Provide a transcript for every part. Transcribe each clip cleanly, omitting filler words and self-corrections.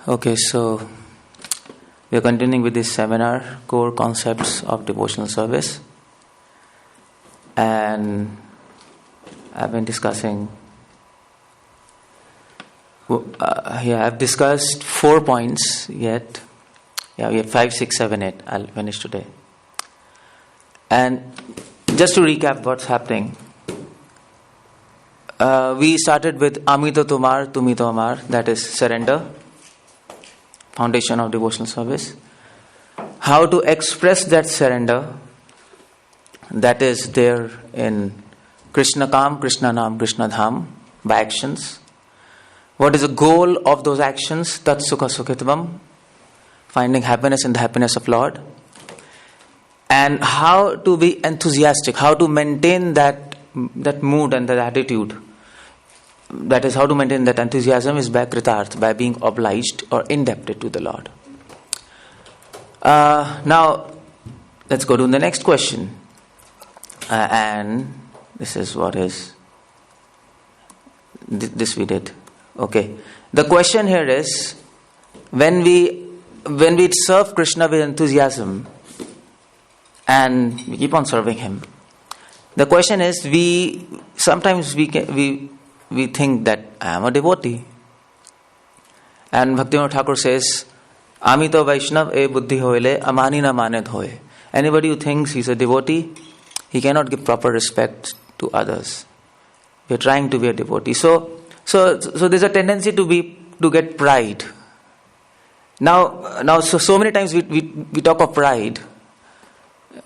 Okay, so we are continuing with this seminar, Core Concepts of Devotional Service. And I've been discussing, I've discussed 4 points yet. We have 5, 6, 7, 8. I'll finish today. And just to recap what's happening, we started with Amito Tumar, Tumito Amar, that is surrender, foundation of devotional service. How to express that surrender, that is there in Krishna Kam, Krishna Nam, Krishna Dham, by actions. What is the goal of those actions? Tat Sukha Sukhitvam, finding happiness in the happiness of Lord. And how to be enthusiastic, how to maintain that mood and that attitude. That is, how to maintain that enthusiasm is by kritarth, by being obliged or indebted to the Lord. Now, let's go to the next question. And this is what is, this we did. Okay. The question here is, when we serve Krishna with enthusiasm, and we keep on serving Him, the question is, sometimes we think that I am a devotee. And Bhaktivinoda Thakur says, Amito Vaishnav e buddhi hoile, amani na maned hoye. Anybody who thinks he's a devotee, he cannot give proper respect to others. We are trying to be a devotee. So there's a tendency to get pride. Now, so many times we talk of pride.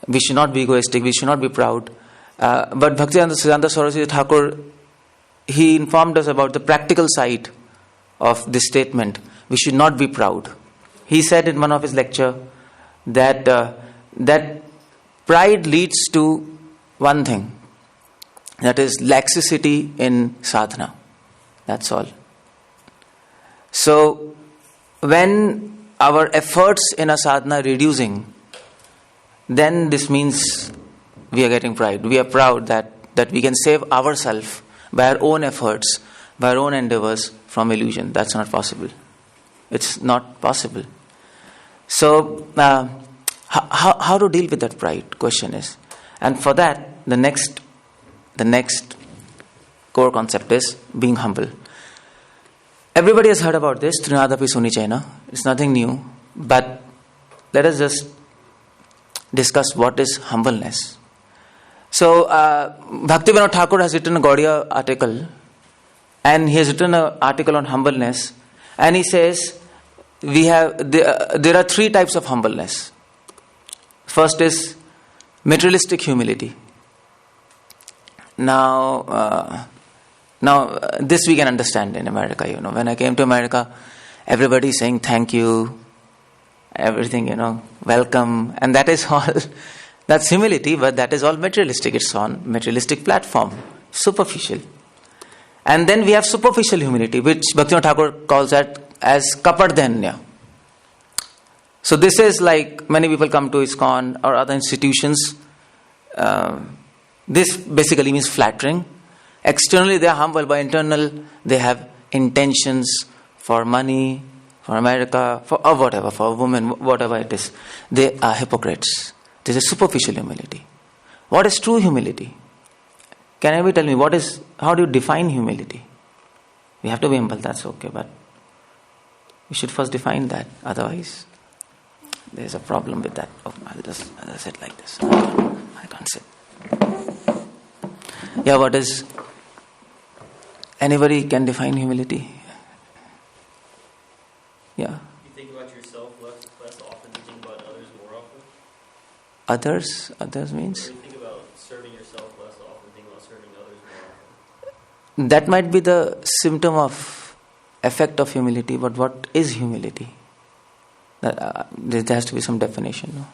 We should not be egoistic, we should not be proud. But Bhaktivedanta Swami Thakur, he informed us about the practical side of this statement. We should not be proud. He said in one of his lecture that pride leads to one thing, that is laxity in sadhana. That's all. So when our efforts in a sadhana are reducing, then this means we are getting pride. We are proud that we can save ourselves by our own efforts, by our own endeavors from illusion. That's not possible. It's not possible. So, how to deal with that pride? Question is, and for that, the next core concept is being humble. Everybody has heard about this. Trinadapi Suni Chaina. It's nothing new, but let us just discuss what is humbleness. So, Bhaktivedanta Thakur has written a Gaudiya article, and he has written an article on humbleness, and he says there are 3 types of humbleness. First is materialistic humility. Now this we can understand in America. When I came to America, everybody is saying thank you, everything, welcome, and that is all. That's humility, but that is all materialistic. It's on materialistic platform, superficial. And then we have superficial humility, which Bhaktivinoda Thakur calls that as kapardhanya. So this is like many people come to ISKCON or other institutions. This basically means flattering. Externally they are humble, but internal they have intentions for money, for America, or whatever, for a woman, whatever it is. They are hypocrites. This is superficial humility. What is true humility? Can anybody tell me how do you define humility? We have to be humble, that's okay, but we should first define that. Otherwise, there's a problem with that. Oh, I'll sit like this. I can't sit. Yeah, what is... Anybody can define humility? Yeah. You think about yourself less often, you think about others more often? Others means? Or you think about serving yourself less often, think about serving others more often? That might be the symptom of effect of humility, but what is humility? There has to be some definition. No?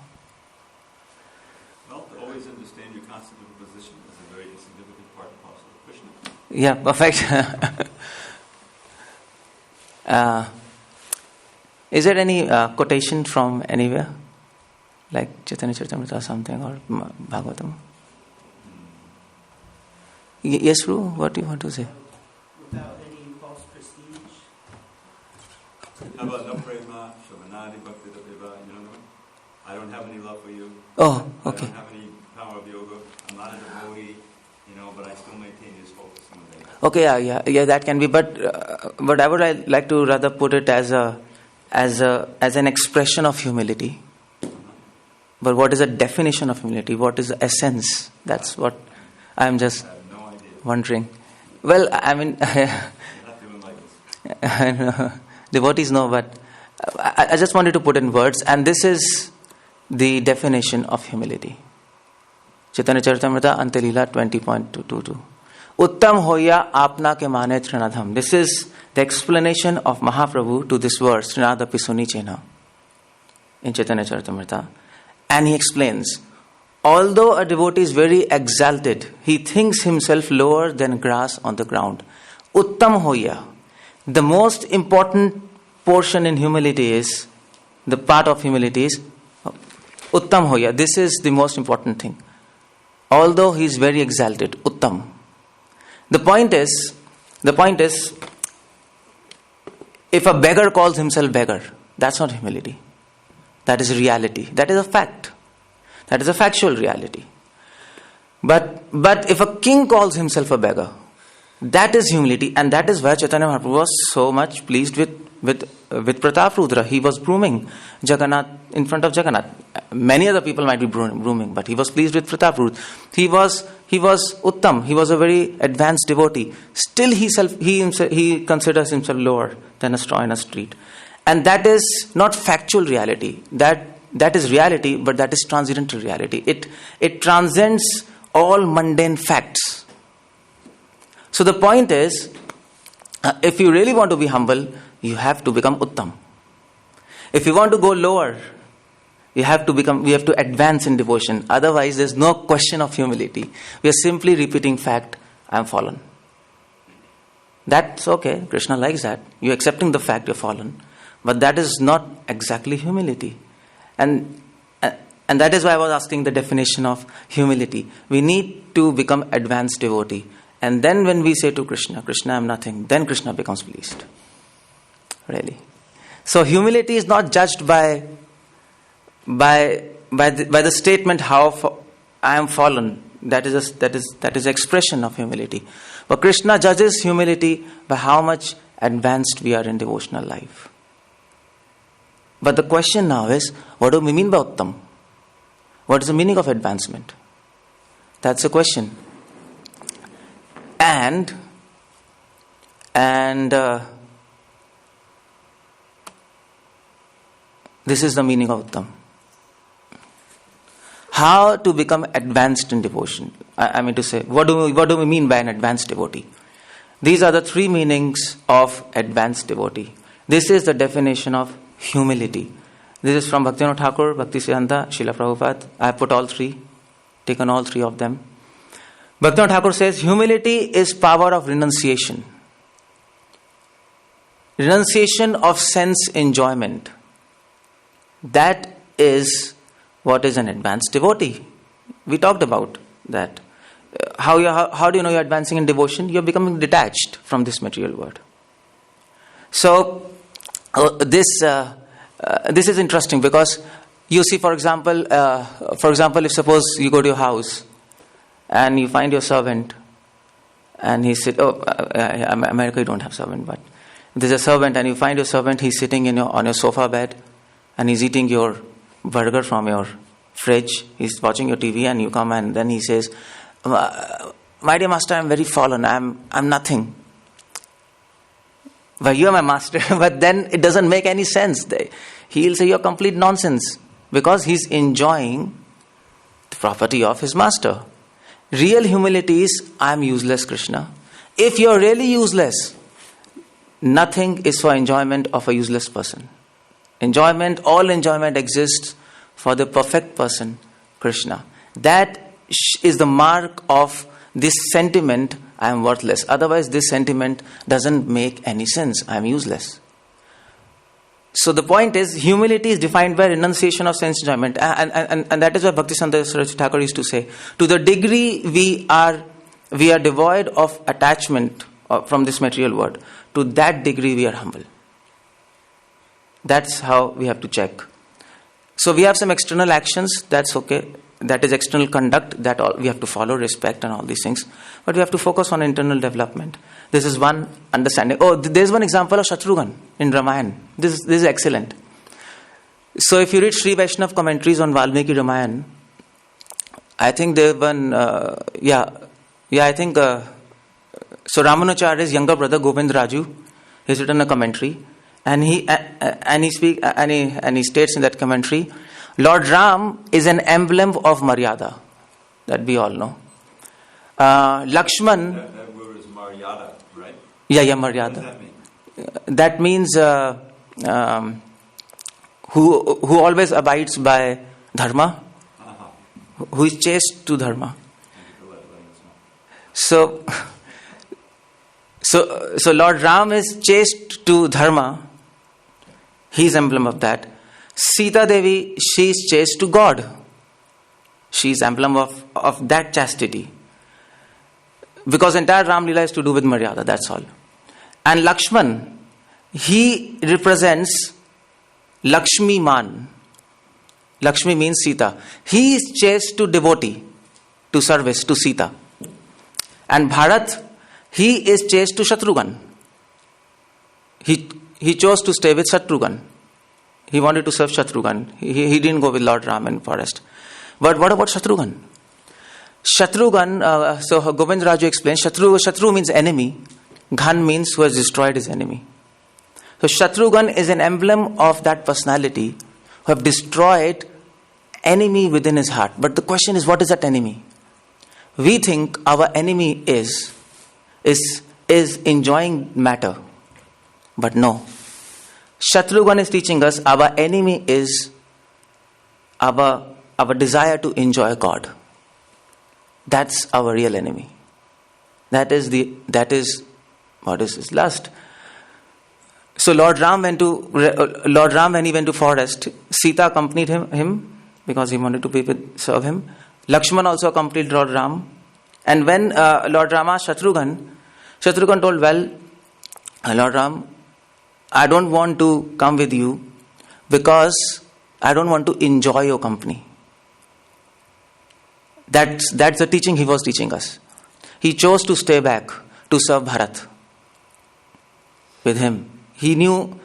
Well, to always understand your constitutional position is a very insignificant part and parcel of Krishna. Yeah, perfect. Is there any quotation from anywhere? Like Chaitanya Charitamrita or something, or Bhagavatam? Yes, Ru, what do you want to say? Without any false prestige. How about no prema, shavanadi, bhakti viva? You know that one? I don't have any love for you. Oh, okay. I don't have any power of yoga. I'm not a devotee, but I still maintain this focus on the Veda. Okay, yeah, that can be. But I would like to rather put it as an expression of humility. But what is the definition of humility? What is the essence? That's what I'm just wondering. Well, I mean, devotees know, but I just wanted to put in words, and this is the definition of humility. Chaitanya Charitamrita Antilila 20.222. Uttam hoya apna ke mane trinadham. This is the explanation of Mahaprabhu to this verse, Trinadapi suni chena, in Chaitanya Charitamrita. And he explains, although a devotee is very exalted, he thinks himself lower than grass on the ground. Uttam hoya. The most important portion in humility is, the part of humility is, Uttam hoya. This is the most important thing. Although he is very exalted, Uttam. The point is, if a beggar calls himself beggar, that's not humility. That is reality. That is a fact. That is a factual reality. But if a king calls himself a beggar, that is humility, and that is why Chaitanya Mahaprabhu was so much pleased with Pratap Rudra. He was brooming Jagannath in front of Jagannath. Many other people might be brooming, but he was pleased with Pratap Rudra. He was Uttam. He was a very advanced devotee. Still, he considers himself lower than a straw in a street. And that is not factual reality. That is reality, but that is transcendental reality. It transcends all mundane facts. So the point is, if you really want to be humble, you have to become Uttam. If you want to go lower, we have to advance in devotion. Otherwise, there's no question of humility. We are simply repeating fact, I am fallen. That's okay. Krishna likes that. You're accepting the fact you're fallen. But that is not exactly humility. And that is why I was asking the definition of humility. We need to become advanced devotee. And then when we say to Krishna, Krishna, I am nothing, then Krishna becomes pleased. Really. So humility is not judged by the statement how I am fallen. That is expression of humility. But Krishna judges humility by how much advanced we are in devotional life. But the question now is, what do we mean by Uttam? What is the meaning of advancement? That's the question. And this is the meaning of Uttam. How to become advanced in devotion? I mean to say, what do we mean by an advanced devotee? These are the three meanings of advanced devotee. This is the definition of humility. This is from Bhaktivinoda Thakur, Bhaktisiddhanta, Srila Prabhupada. I have put all three, taken all three of them. Bhaktivinoda Thakur says, humility is power of renunciation. Renunciation of sense enjoyment. That is what is an advanced devotee. We talked about that. How do you know you're advancing in devotion? You're becoming detached from this material world. So, this is interesting because you see, for example, if suppose you go to your house and you find your servant, and he said, America you don't have servant, but there's a servant and you find your servant, he's sitting on your sofa bed and he's eating your burger from your fridge, he's watching your TV, and you come and then he says, my dear master, I'm very fallen, I'm nothing. But you are my master. But then it doesn't make any sense. He'll say you're complete nonsense because he's enjoying the property of his master. Real humility is, I'm useless, Krishna. If you're really useless, nothing is for enjoyment of a useless person. All enjoyment exists for the perfect person, Krishna. That is the mark of this sentiment, I am worthless. Otherwise, this sentiment doesn't make any sense. I am useless. So the point is, humility is defined by renunciation of sense enjoyment. And that is why Bhaktisiddhanta Saraswati Thakur used to say, to the degree we are devoid of attachment from this material world, to that degree we are humble. That's how we have to check. So we have some external actions, that's okay. That is external conduct, that all we have to follow, respect and all these things. But we have to focus on internal development. This is one understanding. Oh, there's one example of Shatrughan in Ramayana. This is excellent. So if you read Sri Vaishnav commentaries on Valmiki Ramayana, I think they've one, so Ramanacharya's younger brother Govind Raju has written a commentary, and he states in that commentary, Lord Ram is an emblem of Maryada, that we all know. Lakshman. That word is Maryada, right? Yeah, Maryada. What does that mean? That means who always abides by dharma, who is chaste to dharma. So Lord Ram is chaste to dharma. He is emblem of that. Sita Devi, she is chaste to God. She is emblem of that chastity. Because entire Ram Leela is to do with Maryada, that's all. And Lakshman, he represents Lakshmi Man. Lakshmi means Sita. He is chaste to devotee, to service, to Sita. And Bharat, he is chaste to Shatrughan. He chose to stay with Shatrughan. He wanted to serve Shatrughan. He didn't go with Lord Ram in forest. But what about Shatrughan? Shatrughan, so Govind Raju explains, Shatru means enemy. Ghan means who has destroyed his enemy. So Shatrughan is an emblem of that personality who have destroyed enemy within his heart. But the question is, what is that enemy? We think our enemy is enjoying matter. But no. Shatrughan is teaching us our enemy is our desire to enjoy God. That's our real enemy. That is what is lust. So Lord Ram when he went to forest, Sita accompanied him because he wanted to serve him. Lakshman also accompanied Lord Ram. And when Lord Ram asked Shatrughan told, well, Lord Ram, I don't want to come with you because I don't want to enjoy your company. That's the teaching he was teaching us. He chose to stay back to serve Bharat with him. He knew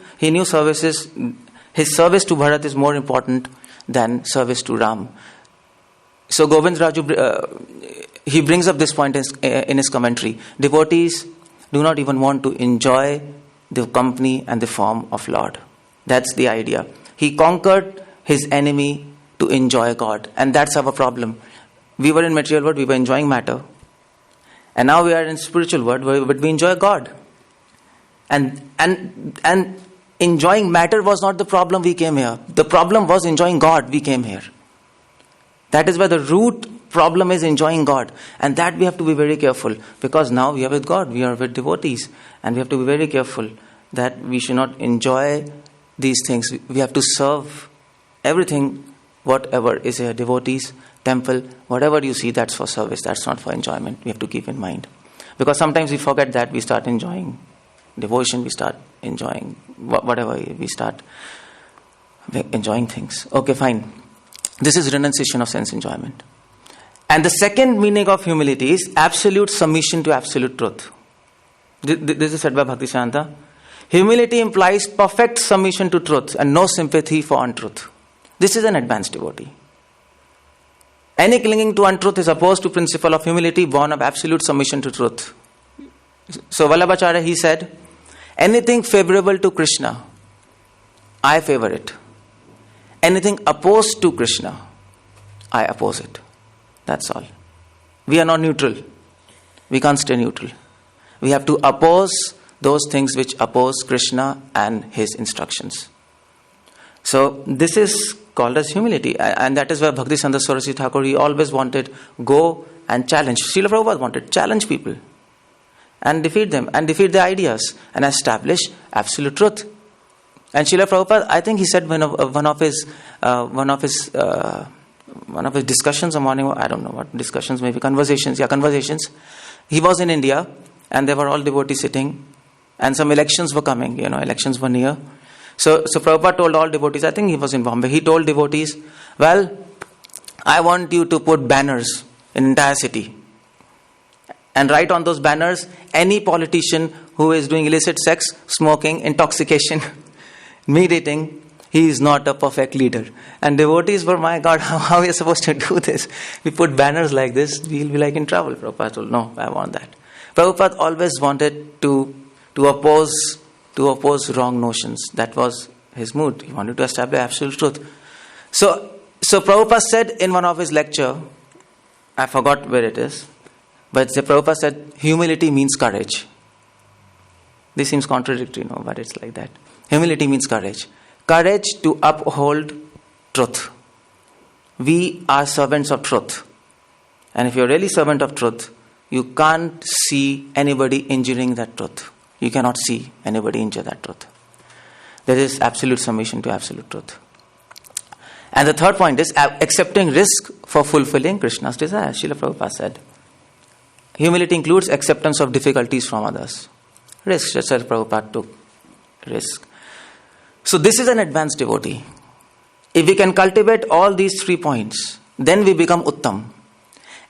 services. His service to Bharat is more important than service to Ram. So Govind Raju, he brings up this point in his commentary. Devotees do not even want to enjoy the company and the form of Lord. That's the idea. He conquered his enemy to enjoy God, and that's our problem. We were in material world, we were enjoying matter, and now we are in spiritual world, but we enjoy God. And enjoying matter was not the problem we came here. The problem was enjoying God, we came here. That is where the root problem is, enjoying God. And that we have to be very careful, because now we are with God, we are with devotees, and we have to be very careful that we should not enjoy these things. We have to serve everything, whatever is here, devotees, temple, whatever you see, that's for service, that's not for enjoyment. We have to keep in mind. Because sometimes we forget that, we start enjoying devotion, we start enjoying whatever, we start enjoying things. Okay, fine. This is renunciation of sense enjoyment. And the second meaning of humility is absolute submission to absolute truth. This is said by Bhaktisiddhanta. Humility implies perfect submission to truth and no sympathy for untruth. This is an advanced devotee. Any clinging to untruth is opposed to principle of humility born of absolute submission to truth. So Vallabhacharya, he said, anything favorable to Krishna, I favor it. Anything opposed to Krishna, I oppose it. That's all. We are not neutral. We can't stay neutral. We have to oppose those things which oppose Krishna and his instructions. So this is called as humility. And that is why Bhaktisiddhanta Saraswati Thakur, he always wanted go and challenge. Srila Prabhupada wanted challenge people and defeat them and defeat their ideas and establish absolute truth. And Srila Prabhupada, I think he said one of his discussions a morning, I don't know what discussions, maybe conversations. He was in India and they were all devotees sitting and some elections were coming, elections were near. So Prabhupada told all devotees, I think he was in Bombay, he told devotees, well, I want you to put banners in entire city. And write on those banners, any politician who is doing illicit sex, smoking, intoxication, meat eating, he is not a perfect leader. And devotees were, my God, how are we supposed to do this? We put banners like this, we'll be like in trouble. Prabhupada told, no, I want that. Prabhupada always wanted to oppose wrong notions. That was his mood. He wanted to establish absolute truth. So Prabhupada said in one of his lecture, I forgot where it is, but the Prabhupada said, humility means courage. This seems contradictory, no, but it's like that. Humility means courage. Courage to uphold truth. We are servants of truth. And if you're really servant of truth, you can't see anybody injuring that truth. You cannot see anybody injure that truth. There is absolute submission to absolute truth. And the third point is accepting risk for fulfilling Krishna's desire. Srila Prabhupada said, humility includes acceptance of difficulties from others. Risk, just as Prabhupada took risk. So this is an advanced devotee. If we can cultivate all these 3 points, then we become Uttam.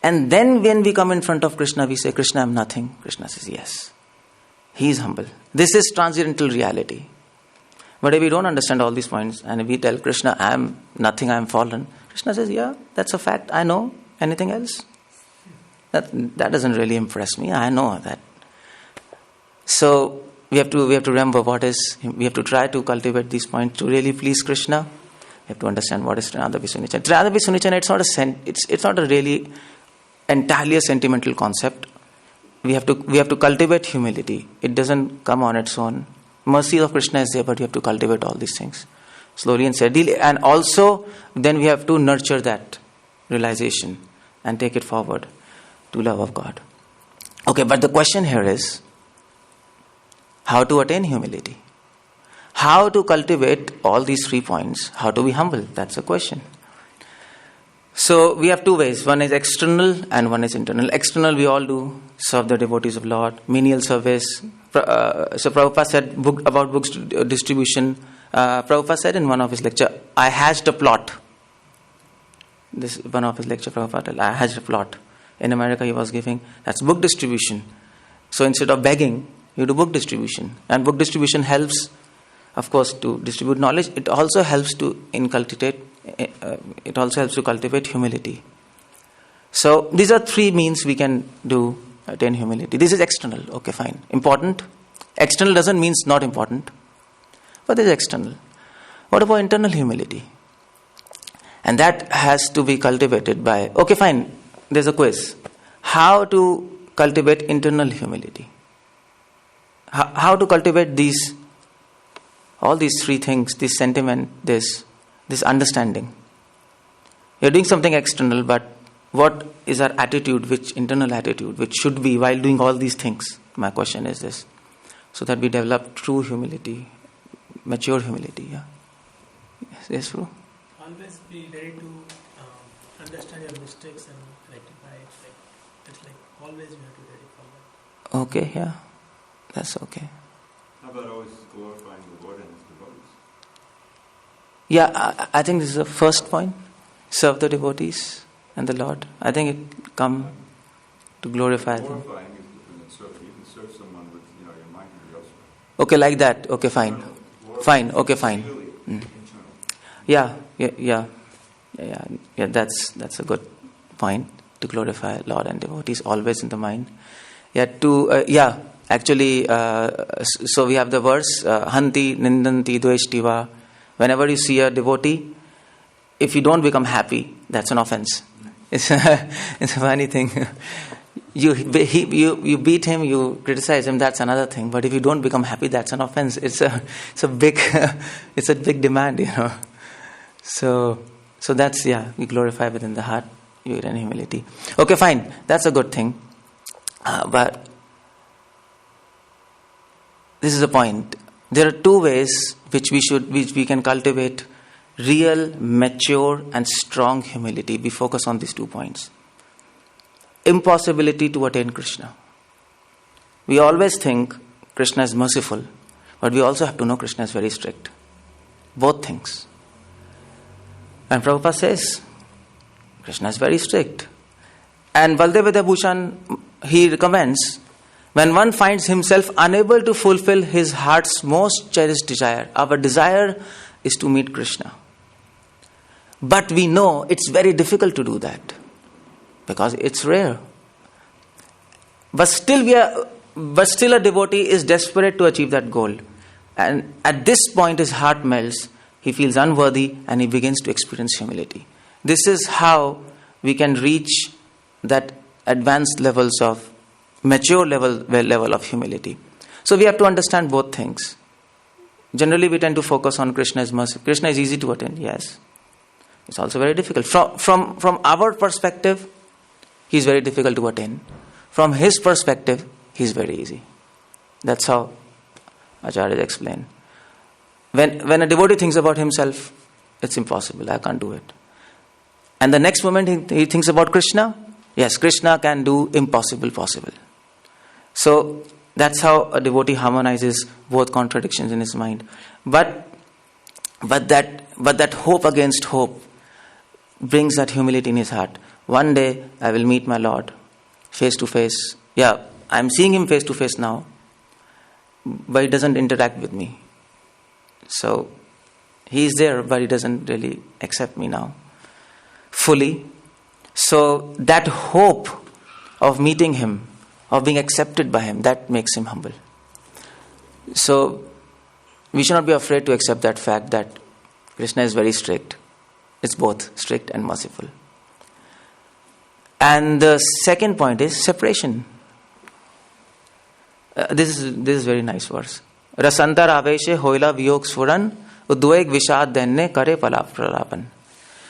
And then when we come in front of Krishna, we say, Krishna, I am nothing. Krishna says, yes. He is humble. This is transcendental reality. But if we don't understand all these points, and if we tell Krishna, I am nothing, I am fallen, Krishna says, yeah, that's a fact. I know. Anything else? That doesn't really impress me. I know that. So we have to remember we have to try to cultivate these points to really please Krishna. We have to understand what is Trinadavi Sunichan. Trinadavi Sunichan, it's not a really entirely a sentimental concept. We have to cultivate humility. It doesn't come on its own. Mercy of Krishna is there, but you have to cultivate all these things slowly and steadily. And also, then we have to nurture that realization and take it forward to love of God. Okay, but the question here is, how to attain humility? How to cultivate all these 3 points? How to be humble? That's the question. So we have 2 ways. One is external and one is internal. External we all do, serve the devotees of Lord, menial service. So Prabhupada said about books distribution. Prabhupada said in one of his lecture, I hatched a plot. This is one of his lecture, Prabhupada, I hatched a plot. In America he was giving, that's book distribution. So instead of begging, you do book distribution. And book distribution helps, of course, to distribute knowledge. It also helps to cultivate humility. So these are 3 means we can do attain humility. This is external. Okay, fine. Important. External doesn't mean not important. But this is external. What about internal humility? And that has to be cultivated by, okay, fine. There's a quiz. How to cultivate internal humility? How to cultivate all these 3 things, this sentiment, this understanding. You're doing something external, but what is our attitude, internal attitude, which should be while doing all these things? My question is this. So that we develop true humility, mature humility. Yeah. Yes, Prabhu. Always be ready to understand your mistakes and rectify it. It's like always you have to be ready for that. Okay, yeah. That's okay. How about always glorifying the Lord and His devotees? Yeah, I think this is the first point. Serve the devotees and the Lord. I think it come to glorify them. Glorifying is different than serving. You can serve someone with your mind can be elsewhere. Okay, like that. Okay, fine. Fine. Okay, fine. Yeah. That's a good point. To glorify Lord and devotees, always in the mind. Yeah. Actually, so we have the verse, Hanti Nindanti Dveshtiva. Whenever you see a devotee, if you don't become happy, that's an offense. It's a funny thing. You beat him, you criticize him, that's another thing. But if you don't become happy, that's an offense. It's a big it's a big demand, So that's, we glorify within the heart, you in humility. Okay, fine. That's a good thing. But this is the point. There are 2 ways which we can cultivate real, mature and strong humility. We focus on these 2 points. Impossibility to attain Krishna. We always think Krishna is merciful, but we also have to know Krishna is very strict. both things. And Prabhupada says, Krishna is very strict. And Baldev Bhushan, he recommends, when one finds himself unable to fulfill his heart's most cherished desire, our desire is to meet Krishna. But we know it's very difficult to do that because it's rare. But still a devotee is desperate to achieve that goal. And at this point his heart melts, he feels unworthy, and he begins to experience humility. This is how we can reach that advanced levels of mature level of humility. So we have to understand both things. Generally we tend to focus on Krishna's mercy. Krishna is easy to attain, yes. It's also very difficult. From our perspective, he is very difficult to attain. From his perspective, he is very easy. That's how Acharyas explain. When a devotee thinks about himself, it's impossible, I can't do it. And the next moment he thinks about Krishna, yes, Krishna can do impossible possible. So that's how a devotee harmonizes both contradictions in his mind. But that hope against hope brings that humility in his heart. One day I will meet my Lord face to face. Yeah, I'm seeing him face to face now, but he doesn't interact with me. So he is there, but he doesn't really accept me now fully. So that hope of meeting him, of being accepted by him, that makes him humble. So we should not be afraid to accept that fact that Krishna is very strict. It's both strict and merciful. And the second point is separation. This is very nice verse. Rasantar aveshe hoila viyog sfuran udveg vishad denne kare pralapan.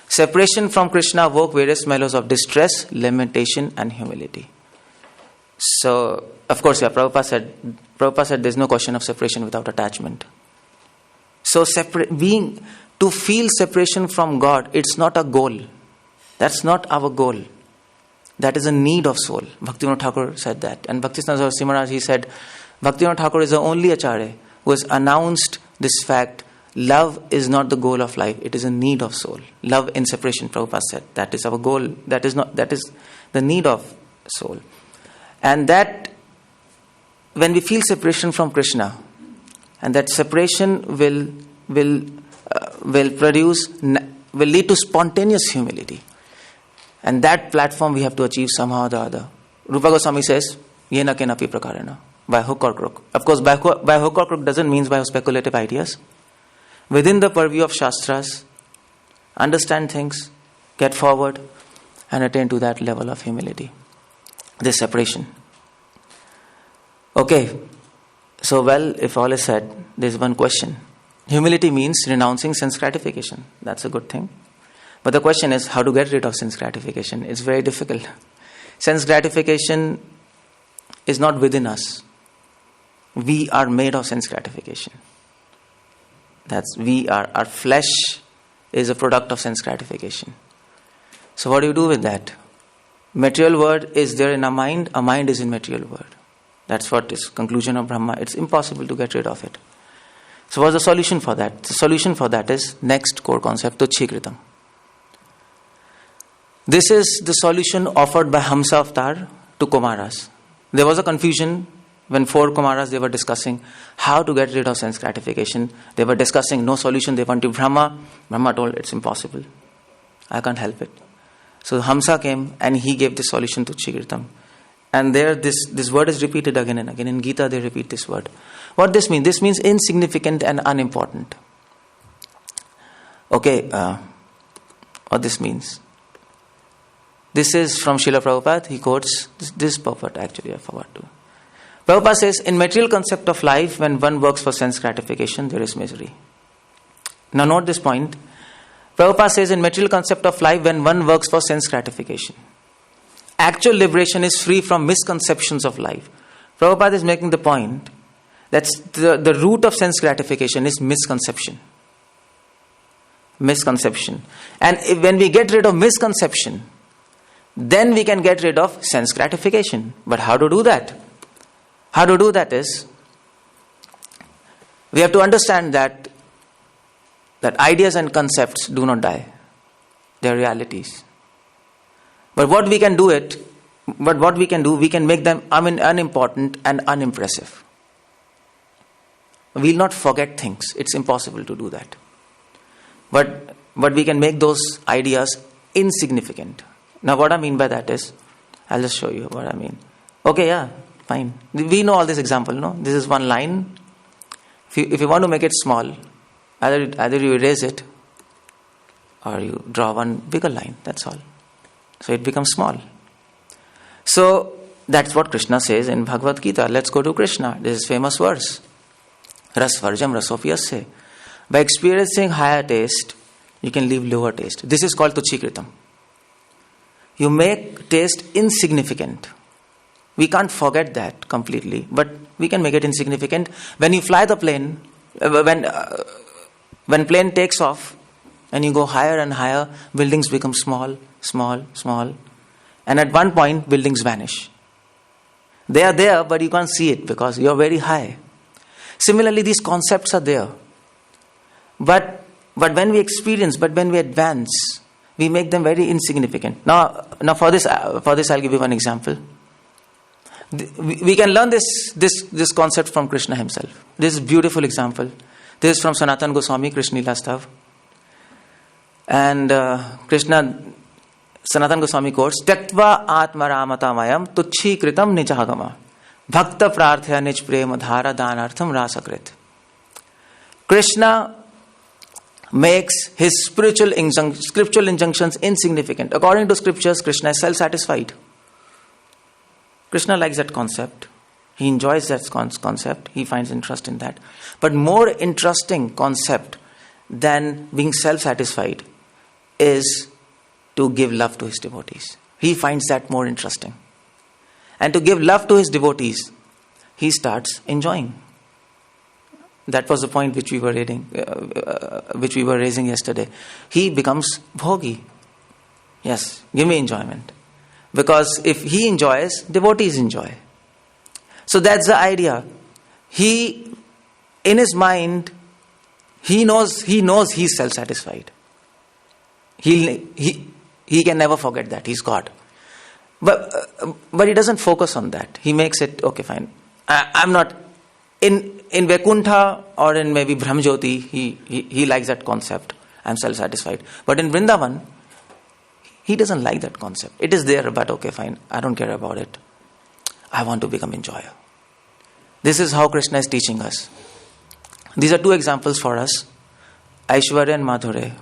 Separation from Krishna woke various mellows of distress, lamentation, and humility. So, of course, yeah, Prabhupada said there's no question of separation without attachment. So, to feel separation from God, it's not a goal. That's not our goal. That is a need of soul. Bhaktivinoda Thakur said that. And Bhaktisiddhanta Saraswati Maharaj, he said, Bhaktivinoda Thakur is the only Acharya who has announced this fact. Love is not the goal of life. It is a need of soul. Love in separation, Prabhupada said. That is our goal. That is the need of soul. And that when we feel separation from Krishna, and that separation will lead to spontaneous humility. And that platform we have to achieve somehow or the other. Rupa Goswami says, Yena kenapi prakarena, by hook or crook. Of course, by hook or crook doesn't mean by speculative ideas. Within the purview of Shastras, understand things, get forward, and attain to that level of humility. This separation. Okay, so if all is said, there is one question. Humility means renouncing sense gratification. That's a good thing. But the question is how to get rid of sense gratification. It's very difficult. Sense gratification is not within us. We are made of sense gratification. Our flesh is a product of sense gratification. So what do you do with that? Material world is there in our mind is in material world. That's what is conclusion of Brahma. It's impossible to get rid of it. So what's the solution for that? The solution for that is next core concept, Tuchhikritam. This is the solution offered by Hamsa Avatar to Kumaras. There was a confusion when 4 Kumaras, they were discussing how to get rid of sense gratification. They were discussing no solution. They went to Brahma. Brahma told, it's impossible. I can't help it. So Hamsa came and he gave the solution to Tuchhikritam. And there this word is repeated again and again. In Gita they repeat this word. What this means? This means insignificant and unimportant. Okay, what this means? This is from Srila Prabhupada. He quotes this purport actually, I forgot to. Prabhupada says, in material concept of life, when one works for sense gratification, there is misery. Now note this point. Prabhupada says, in material concept of life, when one works for sense gratification, actual liberation is free from misconceptions of life. Prabhupada is making the point that the root of sense gratification is misconception. Misconception. And when we get rid of misconception, then we can get rid of sense gratification. But how to do that? How to do that is, we have to understand that that ideas and concepts do not die. They are realities. But what we can do, we can make them unimportant and unimpressive. We will not forget things. It's impossible to do that. But we can make those ideas insignificant. Now what I mean by that is, I'll just show you what I mean. Okay, yeah, fine. We know all this example, no? This is one line. If you want to make it small, either you erase it or you draw one bigger line, that's all. So it becomes small. So that's what Krishna says in Bhagavad Gita. Let's go to Krishna. This is famous verse. Rasvarjam rasopiyasya. By experiencing higher taste, you can leave lower taste. This is called tuchikritam. You make taste insignificant. We can't forget that completely, but we can make it insignificant. When you fly the plane, when plane takes off, and you go higher and higher, buildings become small, small, small. And at one point, buildings vanish. They are there, but you can't see it because you are very high. Similarly, these concepts are there. But when we experience, when we advance, we make them very insignificant. Now for this I'll give you one example. We can learn this concept from Krishna himself. This is a beautiful example. This is from Sanatana Goswami, Krishna Lilastav. And Sanatana Goswami quotes, Tattva atma ramata mayam tuchhi kritam nijagama bhakta prarthya nij prema dhara danartham rasakrit. Krishna makes his scriptural injunctions insignificant. According to scriptures, Krishna is self-satisfied. Krishna likes that concept. He enjoys that concept. He finds interest in that. But more interesting concept than being self-satisfied is to give love to his devotees. He finds that more interesting. And to give love to his devotees, he starts enjoying. That was the point which we were raising yesterday. He becomes bhogi. Yes, give me enjoyment. Because if he enjoys, devotees enjoy. So that's the idea. He, in his mind, he knows he's self-satisfied. He can never forget that he's God. But he doesn't focus on that. He makes it, okay, fine. I'm not in Vaikuntha or in maybe Brahmajyoti, he likes that concept. I'm self-satisfied. But in Vrindavan, he doesn't like that concept. It is there, but okay, fine. I don't care about it. I want to become enjoyer. This is how Krishna is teaching us. These are two examples for us. Aishwarya and Madhurya.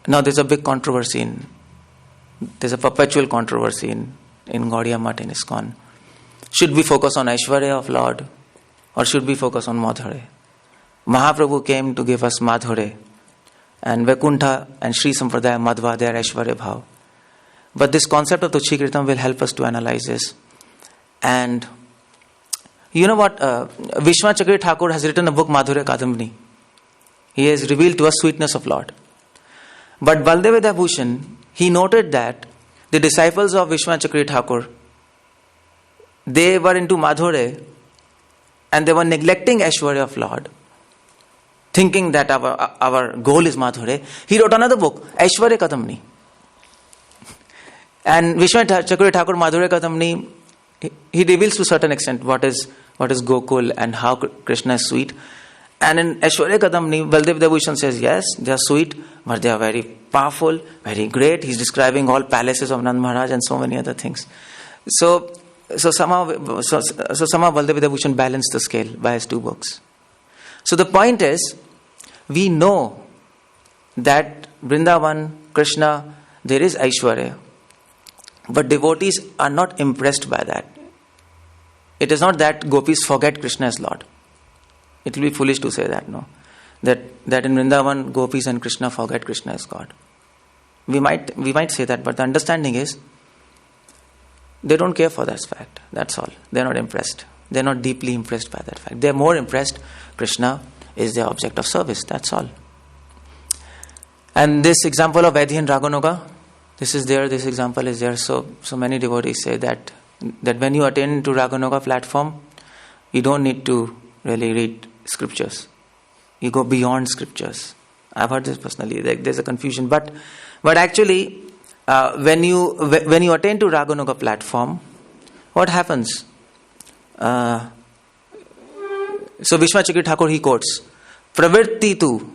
Now there's a big controversy there's a perpetual controversy in Gaudiya Math in ISKCON. Should we focus on Aishwarya of Lord or should we focus on Madhurya? Mahaprabhu came to give us Madhurya, and Vaikuntha and Sri Sampradaya Madhva, they are Aishwarya Bhav. But this concept of Tuchikritam will help us to analyze this. And you know what? Vishwa Chakri Thakur has written a book, Madhurya Kadambini. He has revealed to us sweetness of Lord. But Baldev Bhushan, he noted that the disciples of Vishwa Chakri Thakur, they were into Madhurya and they were neglecting Aishwarya of Lord, thinking that our goal is Madhurya. He wrote another book, Aishwarya Kadambini. And Vishwa Chakri Thakur, Madhurya Kadambini, he reveals to a certain extent what is Gokul and how Krishna is sweet. And in Aishwarya Kadambini, Baldev Bhushan says, yes, they are sweet, but they are very powerful, very great. He's describing all palaces of Nand Maharaj and so many other things. So somehow Baldev Bhushan balanced the scale by his two books. So the point is, we know that Vrindavan, Krishna, there is Aishwarya, but devotees are not impressed by that. It is not that gopis forget Krishna as Lord. It will be foolish to say that, no. That in Vrindavan, gopis and Krishna forget Krishna as God. We might say that, but the understanding is, they don't care for that fact. That's all. They're not impressed. They're not deeply impressed by that fact. They're more impressed Krishna is their object of service. That's all. And this example of Vaidhi and Raganuga, this is there, this example is there. So many devotees say that when you attain to Raganuga platform, you don't need to really read scriptures. You go beyond scriptures. I've heard this personally. There's a confusion, but actually, when you attain to Raganuga platform, what happens? So Vishwachakri Thakur, he quotes Pravritti tu.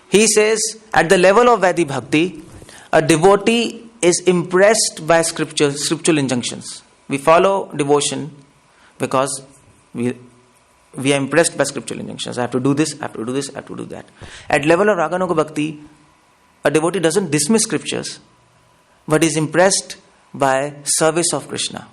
He says, at the level of Vedic Bhakti, a devotee is impressed by scriptural injunctions. We follow devotion because we are impressed by scriptural injunctions. I have to do this, I have to do this, I have to do that. At level of Raganuga Bhakti, a devotee doesn't dismiss scriptures, but is impressed by service of Krishna.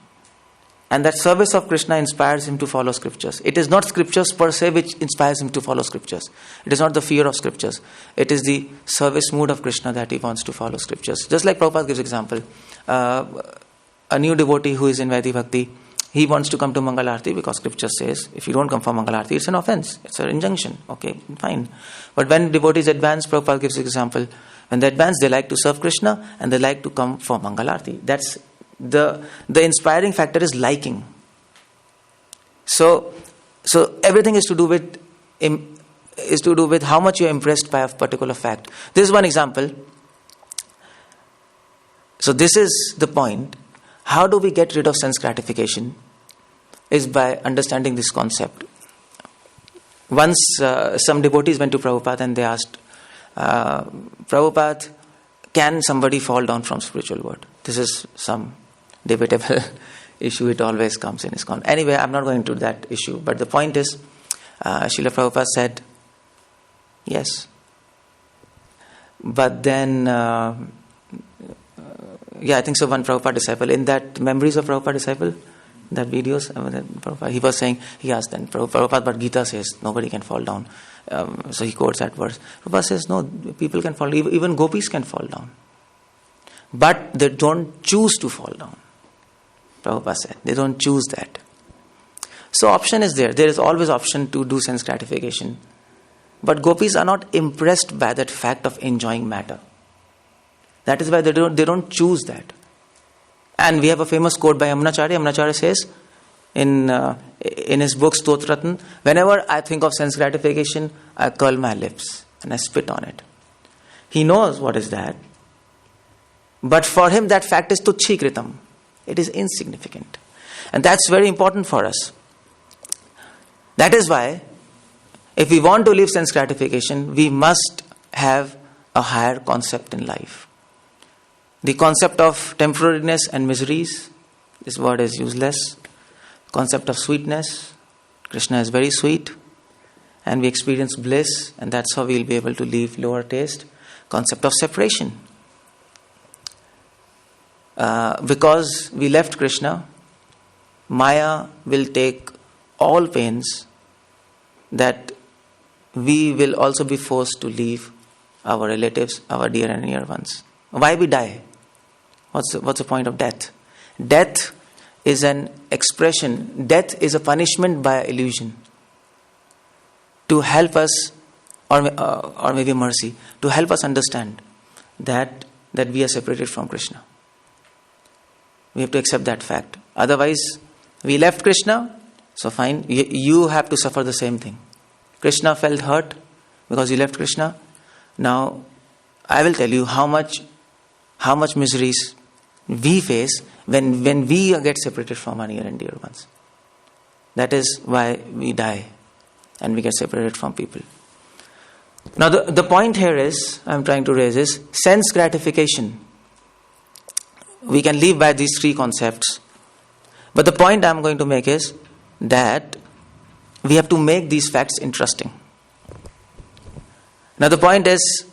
And that service of Krishna inspires him to follow scriptures. It is not scriptures per se which inspires him to follow scriptures. It is not the fear of scriptures. It is the service mood of Krishna that he wants to follow scriptures. Just like Prabhupada gives example. A new devotee who is in Vedic Bhakti, he wants to come to Mangal Arati because scripture says, if you don't come for Mangal Arati, it's an offense. It's an injunction. Okay, fine. But when devotees advance, Prabhupada gives example. When they advance, they like to serve Krishna and they like to come for Mangal Arati. That's the inspiring factor is liking. So everything is to do with how much you are impressed by a particular fact. This is one example. So this is the point. How do we get rid of sense gratification? Is by understanding this concept. Once some devotees went to Prabhupada and they asked, Prabhupada, can somebody fall down from spiritual world? This is some debatable issue. It always comes in ISKCON. Anyway, I'm not going into that issue. But the point is, Srila Prabhupada said, yes. But then, I think so, one Prabhupada disciple, in that Memories of Prabhupada Disciple, that videos, he was saying, he asked then, Prabhupada, but Gita says nobody can fall down. So he quotes that verse. Prabhupada says, no, people can fall, even gopis can fall down. But they don't choose to fall down. Prabhupada said, they don't choose that. So option is there. There is always option to do sense gratification. But gopis are not impressed by that fact of enjoying matter. That is why they don't choose that. And we have a famous quote by Yamunacharya. Yamunacharya says in his book Stotratn, whenever I think of sense gratification, I curl my lips and I spit on it. He knows what is that. But for him that fact is tuchhi kritam. It is insignificant. And that's very important for us. That is why, if we want to live sense gratification, we must have a higher concept in life. The concept of temporariness and miseries, this word is useless. Concept of sweetness, Krishna is very sweet, and we experience bliss, and that's how we'll be able to leave lower taste. Concept of separation. Because we left Krishna, Maya will take all pains that we will also be forced to leave our relatives, our dear and near ones. Why we die? What's the point of death? Death is an expression. Death is a punishment by illusion to help us, or maybe mercy, to help us understand that we are separated from Krishna. We have to accept that fact. Otherwise, we left Krishna, so fine, you have to suffer the same thing. Krishna felt hurt because you left Krishna. Now, I will tell you how much miseries we face when we get separated from our near and dear ones. That is why we die and we get separated from people. Now, the point here is, I'm trying to raise is, sense gratification. We can live by these three concepts. But the point I'm going to make is that we have to make these facts interesting. Now the point is,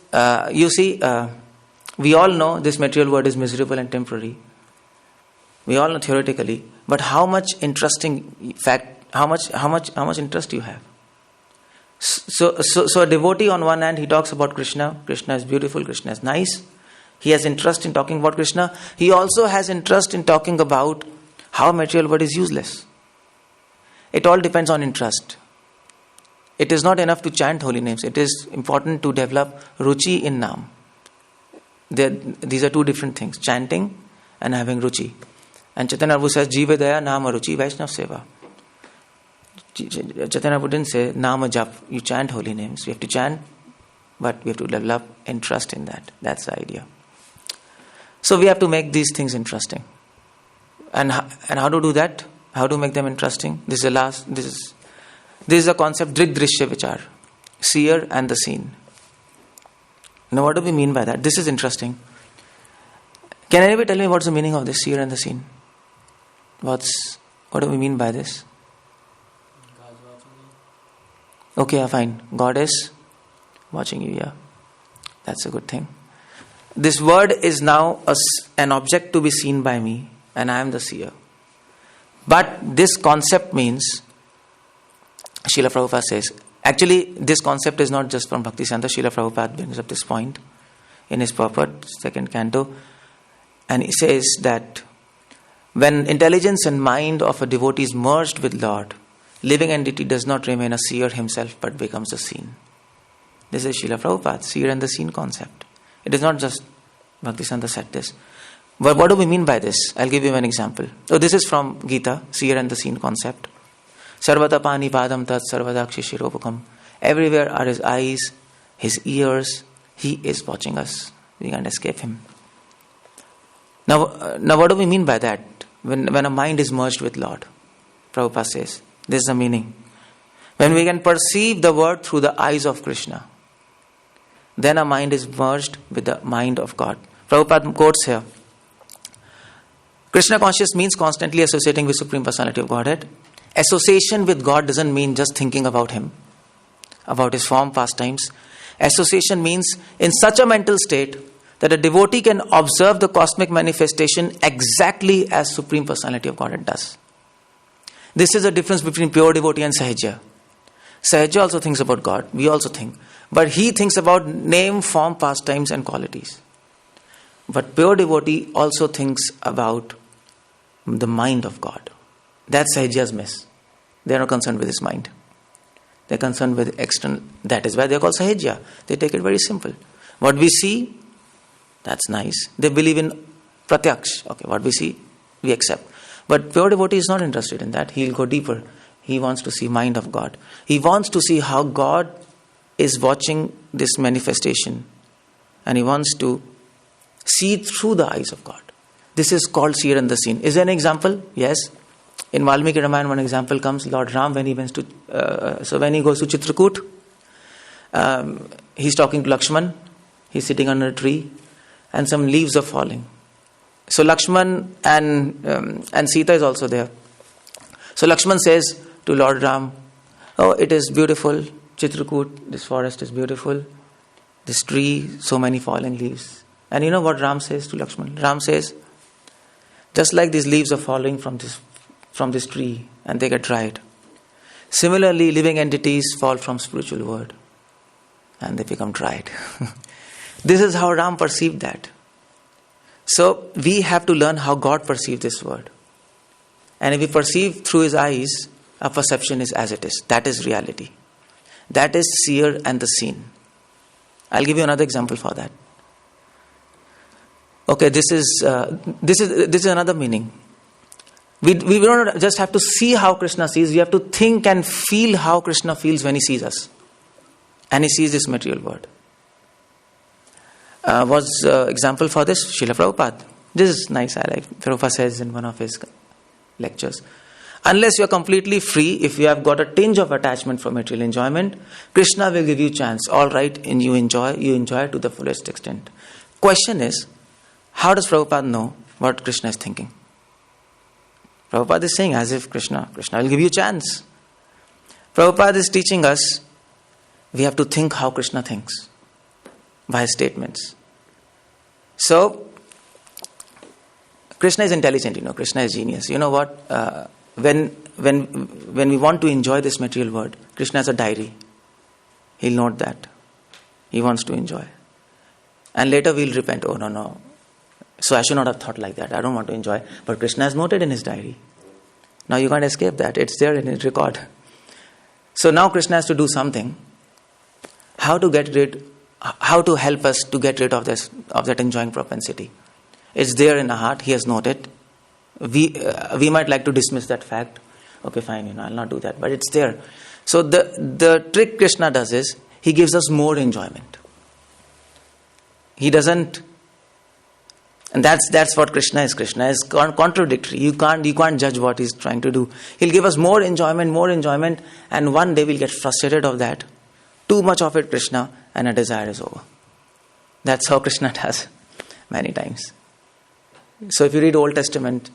we all know this material world is miserable and temporary. We all know theoretically, but how much interesting fact, how much interest you have. So a devotee on one hand, he talks about Krishna. Krishna is beautiful, Krishna is nice. He has interest in talking about Krishna. He also has interest in talking about how material world is useless. It all depends on interest. It is not enough to chant holy names. It is important to develop ruchi in nam. These are two different things, chanting and having ruchi. And Chaitanya Prabhu says, Jiva Daya Nama Ruchi Vaishnav Seva. Chaitanya Prabhu didn't say Nama Jap, you chant holy names. You have to chant but we have to develop interest in that. That's the idea. So we have to make these things interesting. And how to do that? How to make them interesting? This is a concept, Drik Drishya Vichar, seer and the seen. Now what do we mean by that? This is interesting. Can anybody tell me what's the meaning of this, seer and the seen? What do we mean by this? God's watching you. Okay, fine. God is watching you, yeah. That's a good thing. This word is now an object to be seen by me, and I am the seer. But this concept means, Srila Prabhupada says, actually this concept is not just from Bhaktisiddhanta. Srila Prabhupada brings up this point in his purport, 2nd canto, and he says that when intelligence and mind of a devotee is merged with Lord, living entity does not remain a seer himself but becomes a seen. This is Srila Prabhupada, seer and the seen concept. It is not just Bhaktisiddhanta said this. But what do we mean by this? I'll give you an example. So this is from Gita, seer and the seen concept. Sarvata pani padam tat sarvadakshi shirobhukam. Everywhere are his eyes, his ears. He is watching us. We can't escape him. Now what do we mean by that? When a mind is merged with Lord, Prabhupada says, this is the meaning. When we can perceive the word through the eyes of Krishna, then a mind is merged with the mind of God. Prabhupada quotes here, Krishna conscious means constantly associating with Supreme Personality of Godhead. Association with God doesn't mean just thinking about Him, about His form, pastimes. Association means in such a mental state that a devotee can observe the cosmic manifestation exactly as Supreme Personality of Godhead does. This is the difference between pure devotee and Sahajya. Sahajya also thinks about God, we also think. But he thinks about name, form, pastimes and qualities. But pure devotee also thinks about the mind of God. That's Sahajya's miss. They are not concerned with his mind. They are concerned with external. That is why they are called Sahajya. They take it very simple. What we see, that's nice. They believe in pratyaksh. Okay, what we see, we accept. But pure devotee is not interested in that. He'll go deeper. He wants to see mind of God. He wants to see how God is watching this manifestation. And he wants to see through the eyes of God. This is called seer and the seen. Is there an example? Yes. In Valmiki Ramayana, one example comes, Lord Ram, when he goes to Chitrakoot, he's talking to Lakshman. He's sitting under a tree, and some leaves are falling. So Lakshman and Sita is also there. So Lakshman says to Lord Ram, "Oh, it is beautiful, Chitrakoot. This forest is beautiful. This tree, so many falling leaves." And you know what Ram says to Lakshman? Ram says, "Just like these leaves are falling from this tree and they get dried, similarly living entities fall from spiritual world and they become dried." This is how Ram perceived that. So we have to learn how God perceived this word. And if we perceive through his eyes, our perception is as it is. That is reality. That is seer and the seen. I'll give you another example for that. Okay, this is another meaning. We don't just have to see how Krishna sees. We have to think and feel how Krishna feels when he sees us. And he sees this material world. Was example for this? Srila Prabhupada. This is nice, I like. Prabhupada says in one of his lectures, unless you are completely free, if you have got a tinge of attachment for material enjoyment, Krishna will give you chance. All right, and you enjoy to the fullest extent. Question is, how does Prabhupada know what Krishna is thinking? Prabhupada is saying as if Krishna will give you chance. Prabhupada is teaching us we have to think how Krishna thinks by his statements. So, Krishna is intelligent, Krishna is genius. You know what? When we want to enjoy this material world, Krishna has a diary. He'll note that. He wants to enjoy. And later we'll repent. Oh, no. So I should not have thought like that. I don't want to enjoy. But Krishna has noted in his diary. Now you can't escape that. It's there in his record. So now Krishna has to do something. How to help us to get rid of that enjoying propensity. It's there in our heart. He has noted. We might like to dismiss that fact. Okay, fine, I'll not do that. But it's there. So the trick Krishna does is, he gives us more enjoyment. He doesn't. And that's what Krishna is. Krishna is contradictory. You can't judge what he's trying to do. He'll give us more enjoyment, and one day we'll get frustrated of that. Too much of it, Krishna, and a desire is over. That's how Krishna does many times. So if you read Old Testament,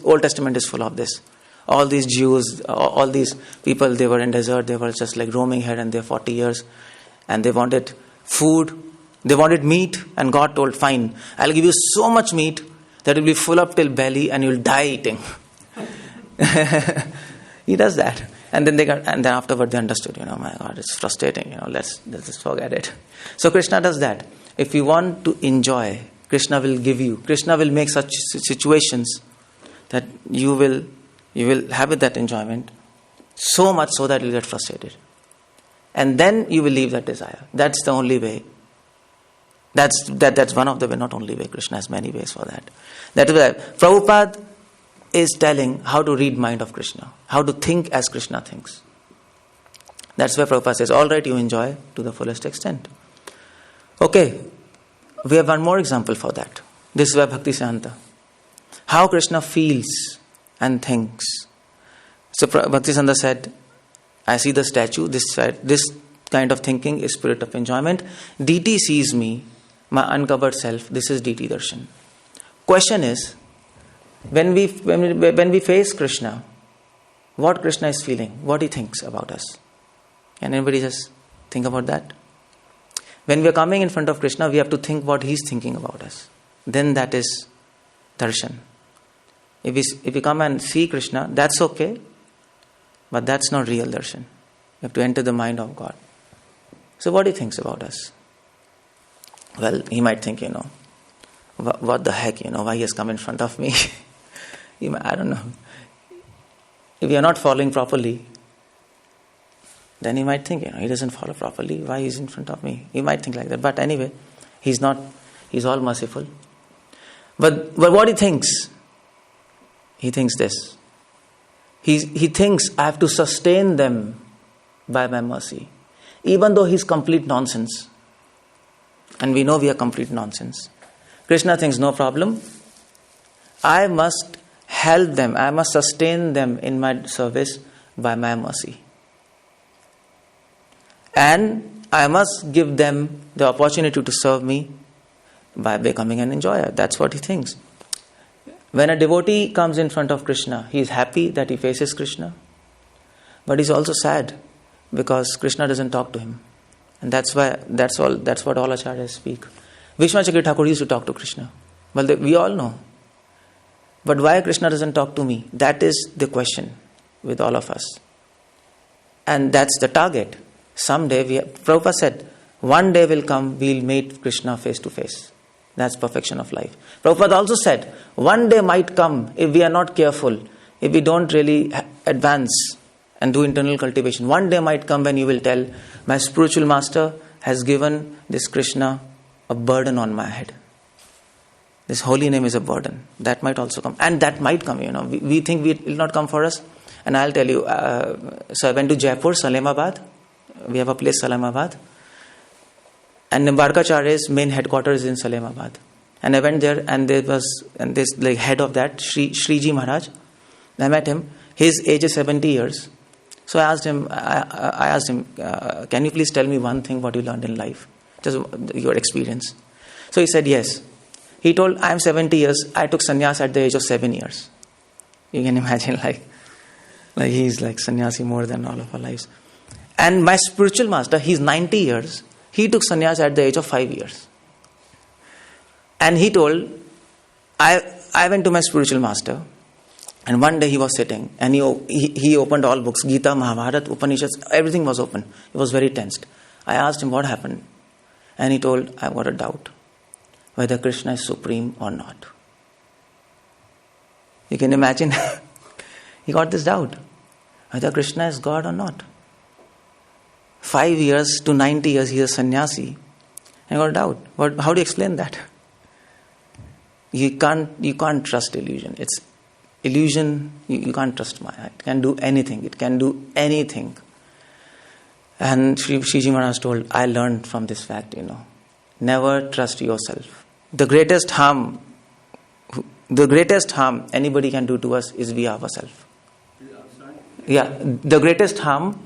Old Testament is full of this. All these Jews, all these people, they were in desert, they were just like roaming here and there 40 years, and they wanted food. They wanted meat, and God told, fine, I'll give you so much meat that it will be full up till belly and you'll die eating. He does that. And then afterward they understood, my God, it's frustrating, let's just forget it. So Krishna does that. If you want to enjoy, Krishna will give you. Krishna will make such situations that you will have that enjoyment so much so that you'll get frustrated. And then you will leave that desire. That's the only way. That's one of the way, not only way. Krishna has many ways for that. That is why Prabhupada is telling how to read mind of Krishna, how to think as Krishna thinks. That's why Prabhupada says, all right, you enjoy to the fullest extent. Okay, we have one more example for that. This is why Bhakti Siddhanta. How Krishna feels and thinks. So Bhakti Siddhanta said, I see the statue, this kind of thinking is spirit of enjoyment. DT sees me, my uncovered self, this is DT darshan. Question is, when we face Krishna, what Krishna is feeling, what he thinks about us. Can anybody just think about that? When we are coming in front of Krishna, we have to think what he's thinking about us. Then that is darshan. If we come and see Krishna, that's okay, but that's not real darshan. You have to enter the mind of God. So what he thinks about us? Well, he might think, what the heck, why he has come in front of me? I don't know. If you are not following properly, then he might think, he doesn't follow properly, why he's in front of me? He might think like that. But anyway, he's not, he's all merciful. But what he thinks? He thinks this. He thinks, I have to sustain them by my mercy. Even though he's complete nonsense. And we know we are complete nonsense. Krishna thinks, no problem. I must help them. I must sustain them in my service by my mercy. And I must give them the opportunity to serve me by becoming an enjoyer. That's what he thinks. When a devotee comes in front of Krishna, he is happy that he faces Krishna. But he's also sad because Krishna doesn't talk to him. And that's what all acharyas speak. Vishwachakri Thakur used to talk to Krishna. Well, we all know. But why Krishna doesn't talk to me? That is the question with all of us. And that's the target. Someday, Prabhupada said, one day will come, we'll meet Krishna face to face. That's perfection of life. Prabhupada also said, one day might come, if we are not careful, if we don't really advance and do internal cultivation, one day might come when you will tell, my spiritual master has given this Krishna a burden on my head. This holy name is a burden. That might also come. And that might come, We think it will not come for us. And I'll tell you, so I went to Jaipur, Salimabad. We have a place, Salimabad. And Nimbarkacharya's main headquarters is in Salimabad. And I went there, and this head of that, Shriji Maharaj. I met him. His age is 70 years. So I asked him, can you please tell me one thing what you learned in life? Just your experience. So he said, yes. He told, I am 70 years. I took sannyas at the age of 7 years. You can imagine, like he's like sannyasi more than all of our lives. And my spiritual master, he's 90 years. He took sannyas at the age of 5 years. And he told, I went to my spiritual master, and one day he was sitting, and he opened all books, Gita, Mahabharata, Upanishads, everything was open. He was very tensed. I asked him what happened. And he told, I've got a doubt whether Krishna is supreme or not. You can imagine, he got this doubt, whether Krishna is God or not. 5 years to 90 years, he is a sannyasi. I got a doubt. How do you explain that? You can't trust illusion. It's illusion. You can't trust Maya. It can do anything. It can do anything. And Shriji Maharaj told, I learned from this fact, Never trust yourself. The greatest harm anybody can do to us is we ourselves. I'm sorry? Yeah, the greatest harm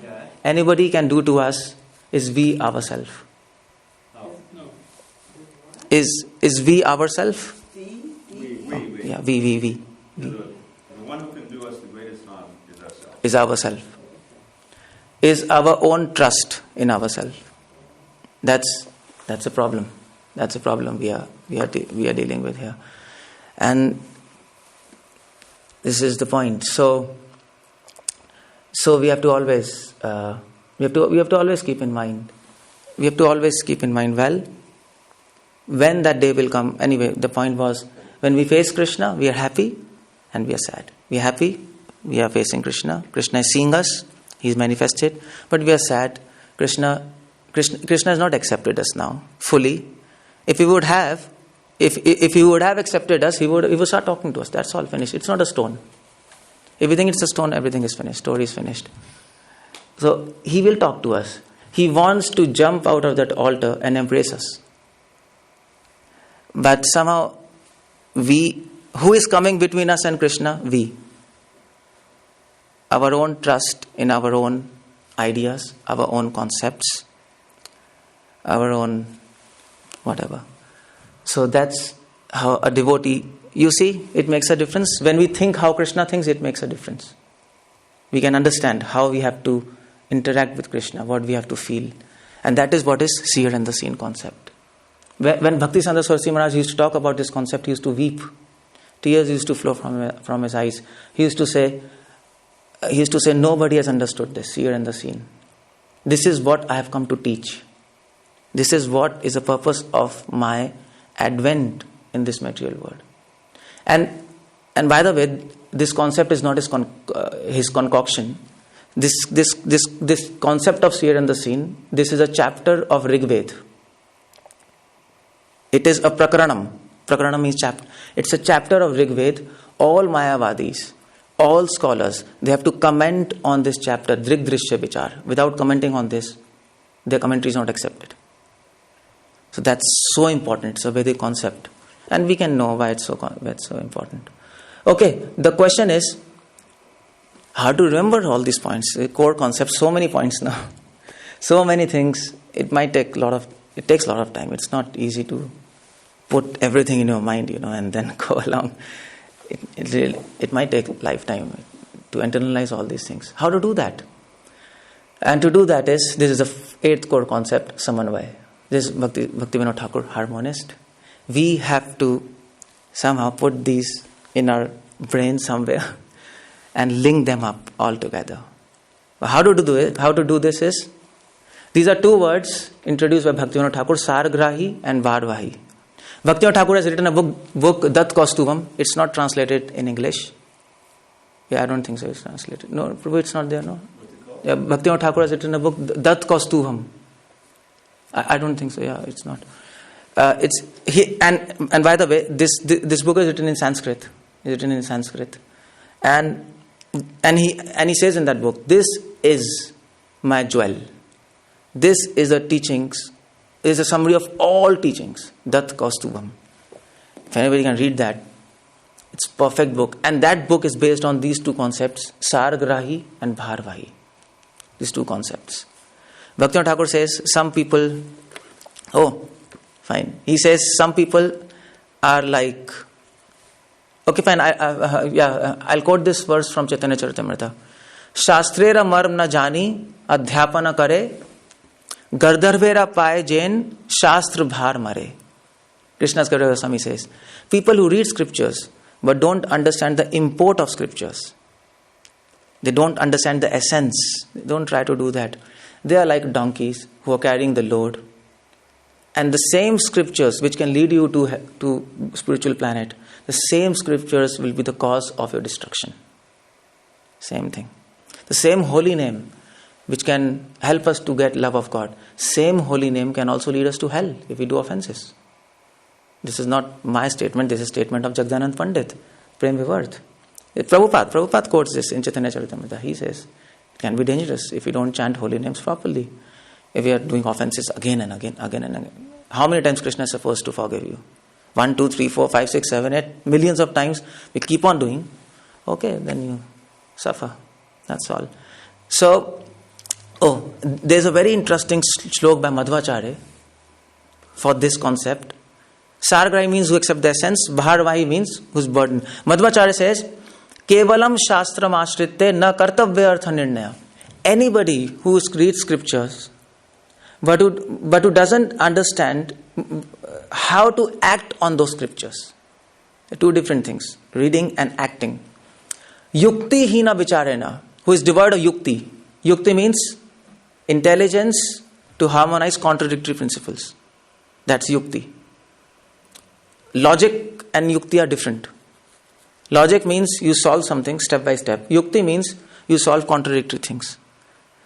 anybody can do to us is we ourselves. Oh. Is we ourselves? We. Yeah, we. The one who can do us the greatest harm is ourselves. Is ourselves. Is our own trust in ourselves. That's a problem. That's a problem we are dealing with here, and this is the point. So we have to always we have to always keep in mind. We have to always keep in mind. Well, when that day will come. Anyway, the point was when we face Krishna, we are happy and we are sad. We are happy. We are facing Krishna. Krishna is seeing us. He is manifested, but we are sad. Krishna has not accepted us now fully. If he would have accepted us, he would start talking to us. That's all, finished. It's not a stone. If you think it's a stone, everything is finished. Story is finished. So he will talk to us. He wants to jump out of that altar and embrace us. But somehow who is coming between us and Krishna? We. Our own trust in our own ideas, our own concepts, our own whatever. So that's how a devotee, you see, it makes a difference. When we think how Krishna thinks, it makes a difference. We can understand how we have to interact with Krishna, what we have to feel. And that is what is seer and the seen concept. When Bhaktivedanta Swami Maharaj used to talk about this concept, he used to weep. Tears used to flow from his eyes. He used to say, nobody has understood this, seer and the seen. This is what I have come to teach. This is what is the purpose of my advent in this material world. And by the way, this concept is not his concoction. This concept of seer and the seen, this is a chapter of Rig Veda. It is a prakaranam. Prakaranam means chapter. It's a chapter of Rig Veda. All Mayavadis, all scholars, they have to comment on this chapter, Drig Drishya Vichar. Without commenting on this, their commentary is not accepted. So that's so important. It's a Vedic concept. And we can know why it's so important. Okay, the question is, how to remember all these points? The core concepts, so many points now. So many things. It takes a lot of time. It's not easy to put everything in your mind, and then go along. It might take a lifetime to internalize all these things. How to do that? And to do that this is the 8th core concept, Samanvaya. This is Bhaktivinoda Thakur, harmonist. We have to somehow put these in our brain somewhere and link them up all together. But how to do it? How to do this is, these are 2 words introduced by Bhaktivinoda Thakur, Sargrahi and Varvahi. Bhaktivinoda Thakur has written a book Dat Kaustuvam. It's not translated in English. Yeah, I don't think so it's translated. No, Prabhu, it's not there, no? Yeah, Bhaktivinoda Thakur has written a book, Dat Kaustuvam. I don't think so, yeah, it's not. And by the way, this book is written in Sanskrit. It's written in Sanskrit. And he says in that book, this is my jewel. This is the teachings, is a summary of all teachings. Dat Kaustuvam. If anybody can read that, it's a perfect book. And that book is based on these 2 concepts, Sargrahi and Bharvahi. These 2 concepts. Bhaktivinoda Thakur says, some people, he says, some people are like, okay, fine, I'll quote this verse from Chaitanya Charitamrita. Shastrera marm na jani, adhyapana kare, Gardharvera paye jain, shastra bhar mare. Krishna Consciousness says, people who read scriptures but don't understand the import of scriptures, they don't understand the essence, they don't try to do that. They are like donkeys who are carrying the load. And the same scriptures which can lead you to spiritual planet, the same scriptures will be the cause of your destruction. Same thing. The same holy name which can help us to get love of God, same holy name can also lead us to hell if we do offenses. This is not my statement, this is a statement of Jagdanand Pandit, Prem Vivarth. Prabhupada quotes this in Chaitanya Charitamrita. He says, it can be dangerous if we don't chant holy names properly. If we are doing offenses again and again. How many times Krishna is supposed to forgive you? 1, 2, 3, 4, 5, 6, 7, 8, millions of times. We keep on doing. Okay, then you suffer. That's all. So, there's a very interesting slok by Madhvacharya for this concept. Sargrahi means who accept the essence. Bharvahi means who's burdened. Madhvacharya says, Kevalam shastram ashritte na kartavya artha nirnaya. Anybody who reads scriptures but who doesn't understand how to act on those scriptures. Two different things, reading and acting. Yukti hina vicharena, who is devoid of yukti. Yukti means intelligence to harmonize contradictory principles. That's yukti. Logic and yukti are different. Logic means you solve something step by step. Yukti means you solve contradictory things.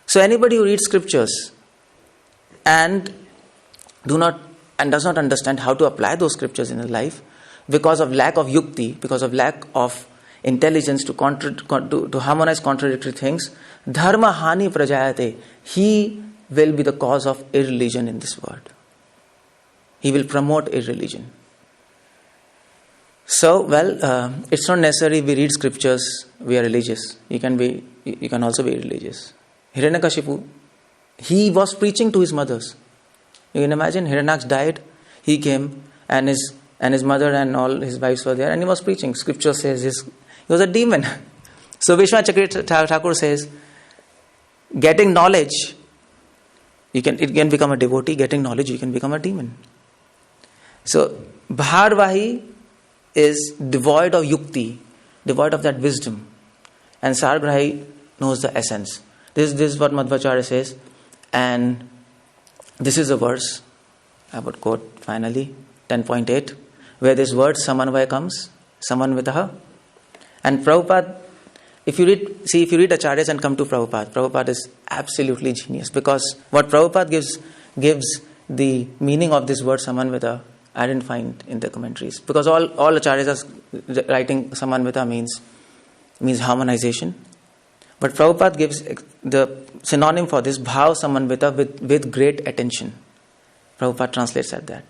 So anybody who reads scriptures and does not understand how to apply those scriptures in his life because of lack of yukti, because of lack of intelligence to harmonize contradictory things, dharma hani prajayate, he will be the cause of irreligion in this world. He will promote irreligion. So, it's not necessary we read scriptures, we are religious. You can also be religious. Hiranyakashipu, he was preaching to his mothers. You can imagine, Hiranyaksh died, he came, and his mother and all his wives were there, and he was preaching. Scripture says he was a demon. So Vishwanath Chakravarti Thakur says, getting knowledge, it can become a devotee. Getting knowledge, you can become a demon. So Bharvahi is devoid of yukti, devoid of that wisdom, and Sargrahi knows the essence. This is what Madhvacharya says, and this is a verse I would quote finally, 10.8, where this word samanvaya comes, samanvitaha. And Prabhupada, if you read Acharyas and come to Prabhupada is absolutely genius, because what Prabhupada gives the meaning of this word samanvita, I didn't find in the commentaries, because all Acharyas are writing samanvita means harmonization. But Prabhupada gives the synonym for this, bhav samanvita, with great attention. Prabhupada translates at that.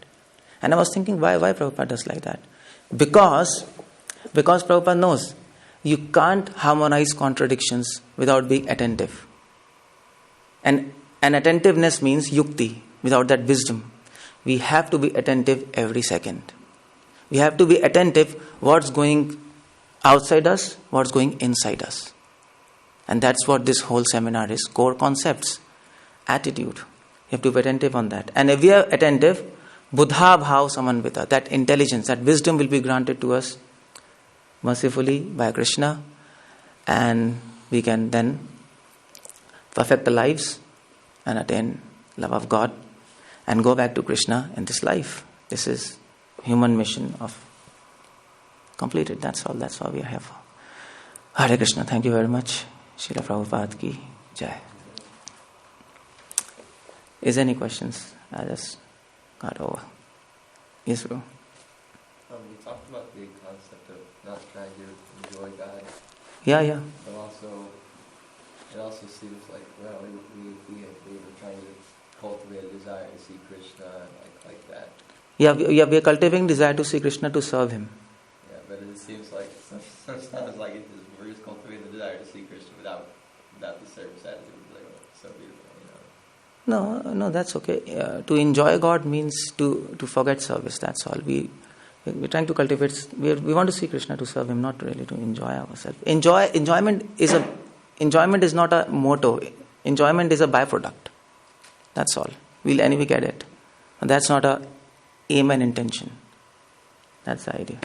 And I was thinking, why Prabhupada does like that? Because Prabhupada knows you can't harmonize contradictions without being attentive. And attentiveness means yukti, without that wisdom. We have to be attentive every second. We have to be attentive what's going outside us, what's going inside us. And that's what this whole seminar is, core concepts, attitude. You have to be attentive on that. And if we are attentive, buddha bhav samanvita, that intelligence, that wisdom will be granted to us mercifully by Krishna, and we can then perfect our lives and attain love of God and go back to Krishna in this life. This is human mission of completed. That's all we are here for. Hare Krishna. Thank you very much. Srila Prabhupada ki jai. Is there any questions? I just got over. Yes, bro. You talked about the concept of not trying to enjoy God. Yeah. But also, it also seems like, well, we were trying to cultivate a desire to see Krishna like that. Yeah, we are cultivating desire to see Krishna, to serve him. Yeah, but it seems like sometimes like we're just cultivating the desire to see Krishna without the service attitude. Like, oh, so beautiful, you know. No, that's okay. To enjoy God means to forget service. That's all. We're trying to cultivate. We want to see Krishna to serve him, not really to enjoy ourselves. Enjoyment is not a motto. Enjoyment is a byproduct. That's all. We'll anyway get it. That's not a aim and intention. That's the idea.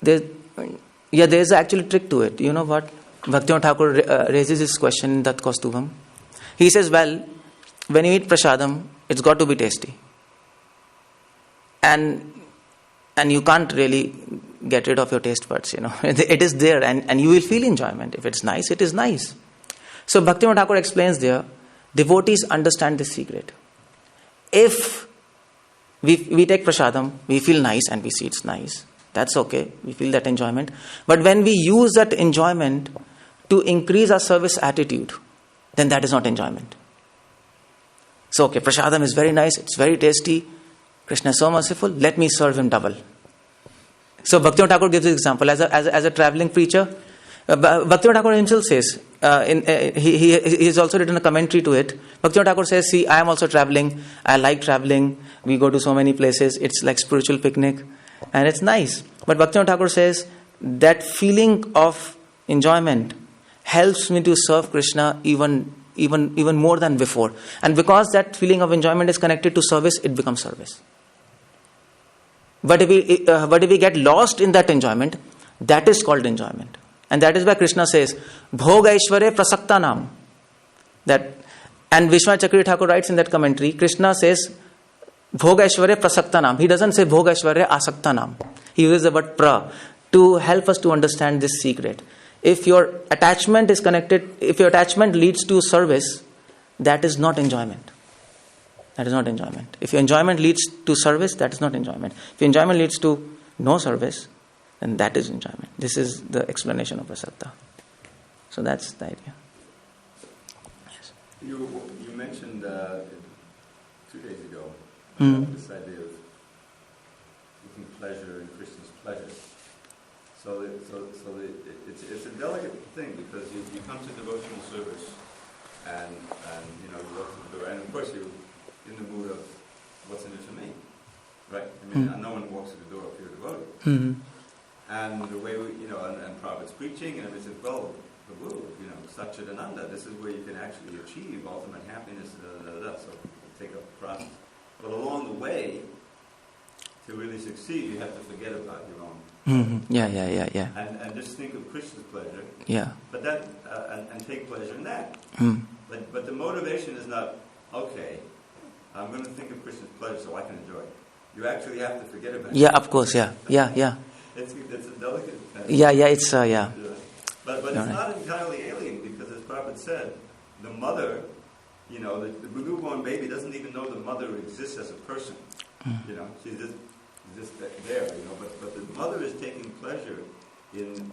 There's actually a trick to it. You know what? Bhaktivinoda Thakur raises this question in Tat Kaustubham. He says, well, when you eat prasadam, it's got to be tasty. And you can't really get rid of your taste buds, you know. It is there, and you will feel enjoyment. If it's nice, it is nice. So Bhaktivinoda Thakur explains there, devotees understand this secret. If we take prasadam, we feel nice and we see it's nice. That's okay. We feel that enjoyment. But when we use that enjoyment to increase our service attitude, then that is not enjoyment. So, okay, prasadam is very nice, it's very tasty. Krishna is so merciful, let me serve him double. So, Bhaktivinoda Thakur gives this example as a traveling preacher. Bhaktivinoda Thakur himself says, he has also written a commentary to it. Bhaktivinoda Thakur says, see, I am also traveling, I like traveling, we go to so many places, it's like spiritual picnic, and it's nice. But Bhaktivinoda Thakur says, that feeling of enjoyment helps me to serve Krishna even more than before. And because that feeling of enjoyment is connected to service, it becomes service. But if we get lost in that enjoyment, that is called enjoyment. And that is why Krishna says, Bhoga Aishwarya Prasakta Nam. And Vishwanath Chakravarti Thakur writes in that commentary, Krishna says, Bhoga Aishwarya Prasakta Nam. He doesn't say Bhoga Aishwarya Asakta Nam. He uses the word pra to help us to understand this secret. If your attachment is connected, if your attachment leads to service, that is not enjoyment. That is not enjoyment. If your enjoyment leads to service, that is not enjoyment. If your enjoyment leads to no service, then that is enjoyment. This is the explanation of prasakta. So that's the idea. Yes. You mentioned 2 days ago this idea of looking pleasure in Krishna's pleasure. So it's a delicate thing because you come to devotional service and you walk through the door, and of course you're in the mood of what's in it for me, right? I mean, no one walks through the door if you're devoted. Mm-hmm. And the way and Prabhupada's preaching and everything says, well, Prabhu, Satchidananda, this is where you can actually achieve ultimate happiness. So take up the process. But along the way, to really succeed, you have to forget about your own. Mm-hmm. Yeah. And just think of Krishna's pleasure. Yeah. But that and take pleasure in that. Mm. But the motivation is not, okay, I'm going to think of Krishna's pleasure so I can enjoy it. You actually have to forget about it. Yeah, of course. Yeah. It's a delicate kind of it's yeah. But it's not entirely alien because, as Prabhupada said, the mother, the newborn baby doesn't even know the mother exists as a person. She's just there. But the mother is taking pleasure in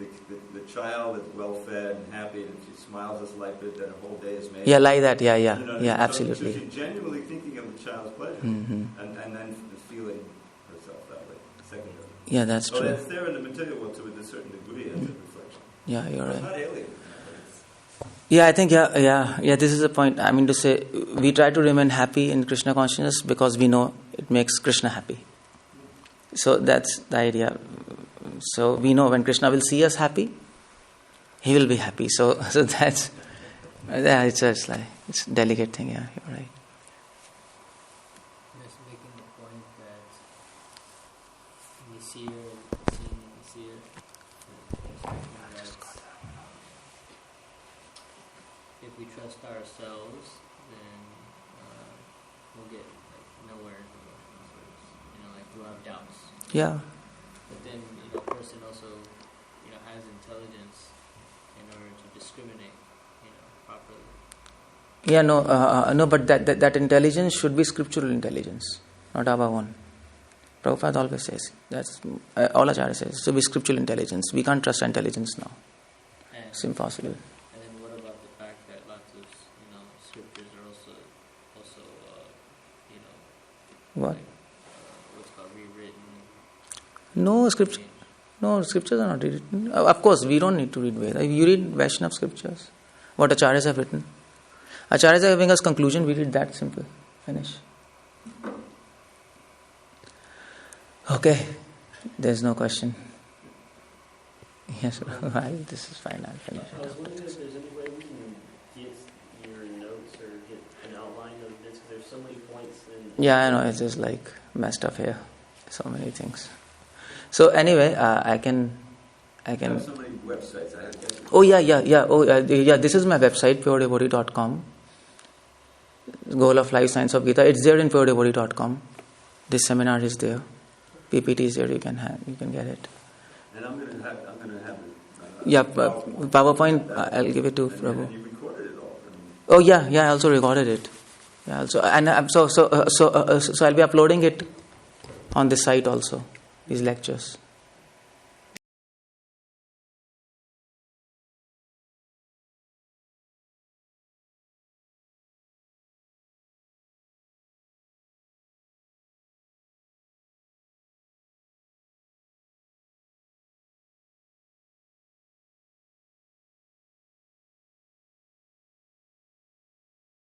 the child that's well fed and happy, and she smiles as like that her whole day is made. Yeah, like that. Yeah, absolutely. So she's genuinely thinking of the child's pleasure, and then feeling herself that way, secondary. Yeah, that's true. So it's there in the material world to a certain degree as a reflection. Yeah, you're right. It's not alien. Yeah, I think, this is the point. I mean to say, we try to remain happy in Krishna consciousness because we know it makes Krishna happy. So that's the idea. So we know when Krishna will see us happy, he will be happy. So that's, it's a delicate thing, yeah, you're right. Just making the point that we see her, if we trust ourselves, then we'll get nowhere. We'll have doubts. Yeah. But then a person also has intelligence in order to discriminate properly. Yeah, no, but that intelligence should be scriptural intelligence, not our own. Prabhupada always says, that's all Acharya says, it should be scriptural intelligence. We can't trust intelligence now. It's impossible. And then what about the fact that lots of scriptures are also what? What's called rewritten? No, scriptures are not written. Of course, we don't need to read Veda. You read Vaishnava scriptures, what Acharyas have written. Acharyas are giving us conclusion, we read that, simple. Finish. Okay, there's no question. Yes, this is fine, I'll finish it. I was wondering if there's any way we can get your notes or get an outline of this, because there's so many points. Yeah, I know, it's just messed up here. So many things. So anyway, I can. There are so many websites. Oh yeah. This is my website, puredevotee.com. Goal of Life Science of Gita. It's there in puredevotee.com. This seminar is there. PPT is there. You can get it. And I'm going to have PowerPoint. I'll give it to Prabhu. And you recorded it all. Oh yeah. I also recorded it. Yeah. Also, and so I'll be uploading it on this site also. These lectures.